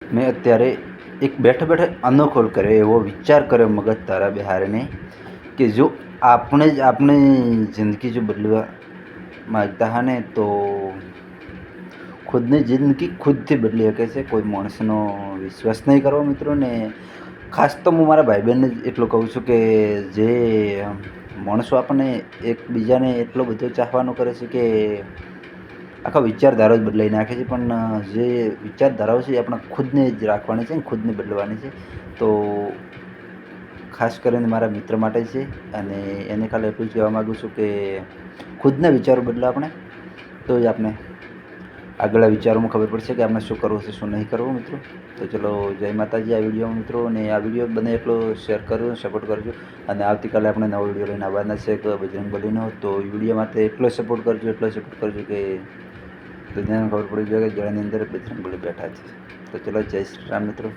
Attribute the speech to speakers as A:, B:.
A: મેં અત્યારે એક બેઠા બેઠા અનોખો કર્યો એવો વિચાર કર્યો મગજ તારા બિહારીને કે જો આપણે જ આપણી જિંદગી જો બદલવા માગતા હા ને તો ખુદની જિંદગી ખુદથી બદલી શકે છે. કોઈ માણસનો વિશ્વાસ નહીં કરવો મિત્રો. ને ખાસ તો હું મારા ભાઈબંધને જ એટલું કહું છું કે જે માણસો આપણને એકબીજાને એટલો બધો ચાહવાનો કરે છે કે આખા વિચારધારા જ બદલાઈ નાખે છે. પણ જે વિચારધારાઓ છે એ આપણે ખુદને જ રાખવાની છે ને ખુદને બદલવાની છે. તો ખાસ કરીને મારા મિત્ર માટે છે અને એને ખાલી એટલું જ કહેવા માગું છું કે ખુદના વિચારો બદલો આપણે, તો જ આપણે આગળના વિચારોમાં ખબર પડશે કે આપણે શું કરવું છે શું નહીં કરવું મિત્રો. તો ચલો જય માતાજી આ વિડીયોમાં મિત્રો. અને આ વિડીયો બને એટલો શેર કરજો, સપોર્ટ કરજો. અને આવતીકાલે આપણે નવો વિડીયો લઈને આવવાના છે કે બજરંગબલીનો. તો વિડીયો માટે એટલો સપોર્ટ કરજો કે દુનિયાને ખબર પડી જાય કે જળની અંદર બજરંગબલી બેઠા છે. તો ચલો જય શ્રી રામ મિત્રો.